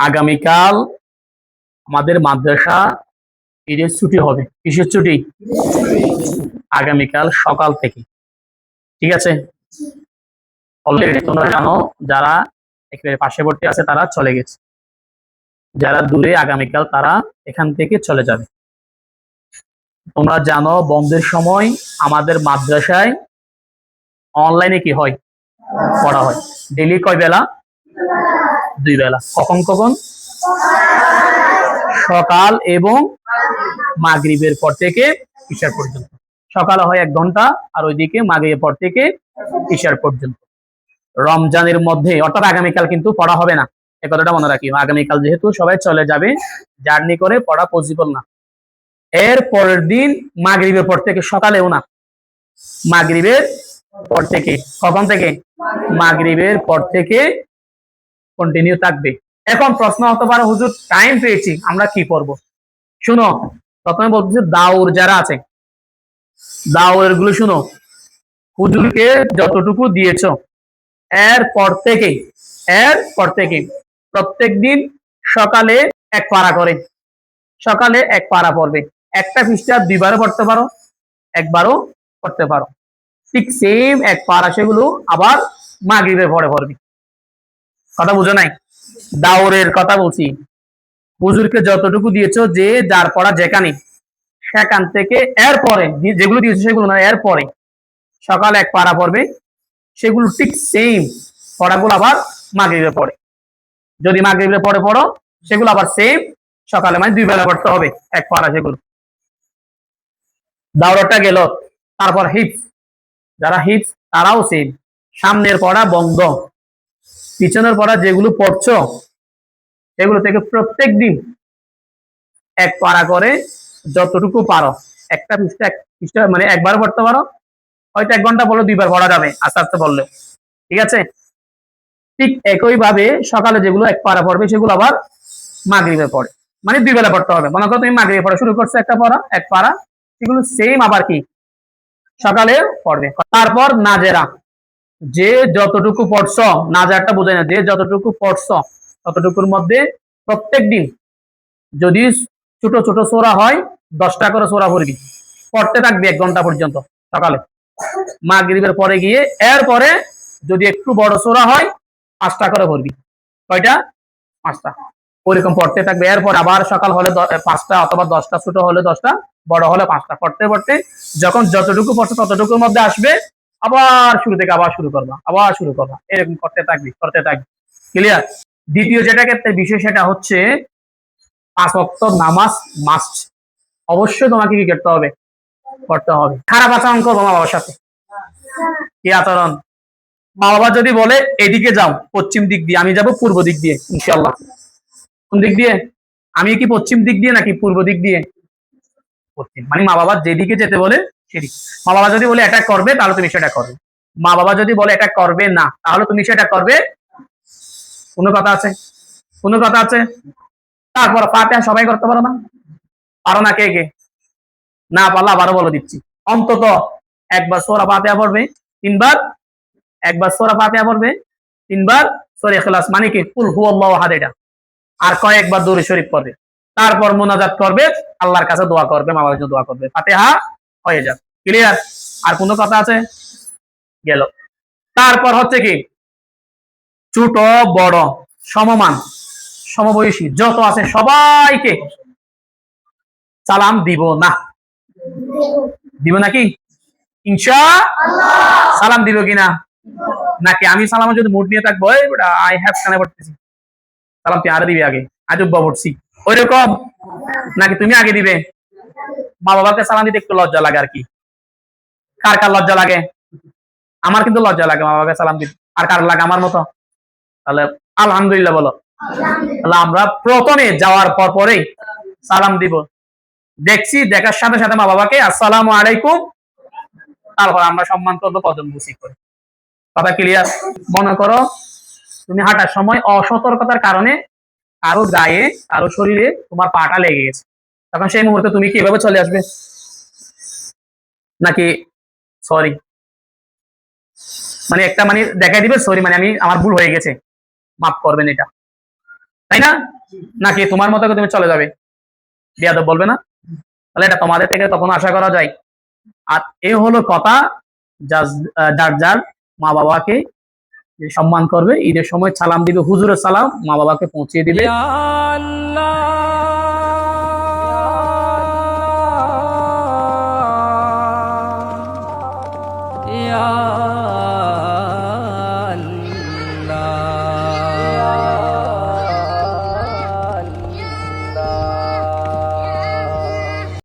আগামীকাল আমাদের মাদ্রাসা ঈদের ছুটি হবে। কিসের ছুটি? আগামীকাল সকাল থেকে। ঠিক আছে, অলরেডি তোমরা জানো, যারা একেবারে পার্শ্ববর্তী আছে তারা চলে গেছে, যারা দূরে আগামীকাল তারা এখান থেকে চলে যাবে। তোমরা জানো বন্ধের সময় আমাদের মাদ্রাসায় অনলাইনে কি হয়, পড়া হয়। ডেইলি কয় বেলা? 2 বেলা। কখন কখন? সকাল এবং মাগরিবের পর থেকে ইশার পর্যন্ত। সকালে হয় 1 ঘন্টা, আর ওইদিকে মাগরিবের পর থেকে ইশার পর্যন্ত। রমজানের মধ্যে, অর্থাৎ আগামীকাল কিন্তু পড়া হবে না, এ কথাটা মনে রাখি। আগামীকাল যেহেতু সবাই চলে যাবে, জার্নি করে পড়া পসিবল না। এর পরের দিন মাগরিবের পর থেকে, সকালেও না, মাগরিবের পর থেকে। কখন থেকে? মাগরিবের পর থেকে কন্টিনিউ থাকবে। এখন প্রশ্ন হতে পারে, হুজুর টাইম পেয়েছি, আমরা কি করব? শুনো, প্রথমে বলতেছি দাউর যারা আছে, দাউরের গুলো শুনো। হুজুরকে যতটুকু দিয়েছ এর পর থেকে প্রত্যেক দিন সকালে 1 পারা করে, সকালে 1 পারা পড়বে। একটা পৃষ্ঠা 2 বারও পড়তে পারো, 1 বারও পড়তে পারো। ঠিক সেম 1 পারা সেগুলো আবার মাগরিবের পরে পড়বে। কথা বুঝো নাই? দাউরের কথা বলছি। হুজুরকে যতটুকু দিয়েছো, যে যার পড়া যেখানে, সেখান থেকে এর পরে যেগুলো দিয়েছো সেগুলো না, এর পরে সকালে 1 পারা পড়বে, সেগুলো ঠিক সেম পড়াগুলো আবার মাগরিবে পড়ে। যদি মাগরিবে পড়ে পড়ো, সেগুলো আবার সেম সকালে, মানে 2 বেলা পড়তে হবে 1 পারা সেগুলো। দাওরাটা গেল। তারপর হিপস, যারা হিপস তারাও সেম। সামনের পড়া বন্ধ, পিছনের পড়া যেগুলো পড়ছো সেগুলো থেকে প্রত্যেক দিন 1 পারা করে, যতটুকু পারো। একটা পৃষ্ঠা মানে 1 বার পড়তে পারো, হয়তো 1 ঘন্টা পড়লে 2 বার পড়া যাবে আস্তে আস্তে পড়লে। ঠিক আছে? ঠিক একইভাবে সকালে যেগুলো 1 পারা পড়বে সেগুলো আবার মাগরিবে পড়ে, মানে 2 বেলা পড়তে হবে। মনে করো তুমি মাগরিবে পড়া শুরু করছো 1 পারা 1 পারা, সেগুলো সেম আবার কি সকালে পড়বে। তারপর নাজেরা, যে যতটুকু পড়ছো, নাজারটা বোঝায় না, যে যতটুকু পড়ছো ততটুকুর মধ্যে প্রত্যেক দিন, যদি ছোট ছোট সূরা হয় 10টা করে সূরা পড়বি, পড়তে থাকবি 1 ঘন্টা পর্যন্ত সকালে। মাগরিবের পরে গিয়ে এরপরে যদি একটু বড় সূরা হয় 5টা করে পড়বি। কয়টা? 5টা। ওইরকম পড়তে থাকবে। এরপর আবার সকাল হলে 5টা, অথবা 10টা, ছোট হলে 10টা, বড় হলে 5টা। পড়তে পড়তে যখন যতটুকু পড়ছো ততটুকুর মধ্যে আসবে, আবার শুরু থেকে আবার শুরু করবা, এরকম করতে থাকবি। ক্লিয়ার? দ্বিতীয় যেটা ক্ষেত্রে বিষয়, সেটা হচ্ছে 5 ওয়াক্ত নামাজ মাস্ট। অবশ্যই তোমাকে কি করতে হবে? করতে হবে। খারাপ আচরণ করবো মা বাবার সাথে। কি আচরণ? মা বাবা যদি বলে এদিকে যাও, পশ্চিম দিক দিয়ে, আমি যাব পূর্ব দিক দিয়ে, ইনশাল্লাহ। কোন দিক দিয়ে? আমি কি পশ্চিম দিক দিয়ে নাকি পূর্ব দিক দিয়ে? পশ্চিম। মানে মা বাবা যেদিকে যেতে বলে সেদিকে। মা বাবা যদি বলে এটা করবে, তাহলে তুমি সেটা করবে। মা বাবা যদি বলে এটা করবে না, তাহলে তুমি সেটা করবে। কোনো কথা আছে? কোনো কথা আছে? তারপর ফাতিহা সবাই করতে পারো না? পারো না কে কে? না পারলে আবারও বলে দিচ্ছি। অন্তত 1 বার সূরা ফাতিহা পড়বে, 3 বার। 1 বার সূরা ফাতিহা পড়বে, 3 বার সূরা ইখলাস, মানে কি কুল হুয়াল্লাহু আহাদ, এটা। আর কয়েকবার দরুদ শরীফ পড়বে। তারপর মুনাজাত করবে, আল্লাহর কাছে দোয়া করবে, মা বাবার জন্য দোয়া করবে। ফাতিহা হয়ে যাবে। ক্লিয়ার? আর কোনো কথা আছে? গেল। তারপর হচ্ছে কি, ছোট বড় সমমান সমবয়সী যত আছে সবাইকে সালাম দিব না। দিব নাকি? ইনশাআল্লাহ। সালাম দিব কিনা? নাকি আমি সালামের যদি মুড নিয়ে থাকবো, আই হ্যাভ কানে পড়তেছি, সালাম তুই আরে দিবি আগে, আজব পড়ছি, ওইরকম? নাকি তুমি আগে দিবে? মা বাবাকে সালাম দিতে একটু লজ্জা লাগে আর কি। কার কার লজ্জা লাগে? আমার কিন্তু লজ্জা লাগে মা বাবাকে সালাম দিতে। আর কার লাগে আমার মতো? তাহলে আলহামদুলিল্লাহ বলো। তাহলে আমরা প্রথমে যাওয়ার পর পরেই সালাম দিব। দেখছি, দেখার সাথে সাথে মা বাবাকে আসসালামু আলাইকুম, তারপর আমরা সম্মান করবো, কদম বুসি করে। কথা ক্লিয়ার? মনে করো তুমি হাঁটার সময় অসতর্কতার কারণে কারো গায়ে, কারো শরীরে তোমার পাটা লেগে গেছে, তখন সেই মুহূর্তে তুমি কিভাবে চলে আসবে? নাকি সরি, মানে একটা মানে দেখাই দিবে, সরি মানে আমার ভুল হয়ে গেছে, মাফ করবেন এটা। তাই না? নাকি তোমার মতো করে তুমি চলে যাবে, বিয়াদব বলবে না? তাহলে এটা তোমাদের থেকে তখন আশা করা যায়। আর এ হলো কথা, যার যার যার মা বাবাকে যে সম্মান করবে, ঈদের সময় সালাম দিবে, হুজুরের সালাম মা বাবাকে পৌঁছিয়ে দিবে।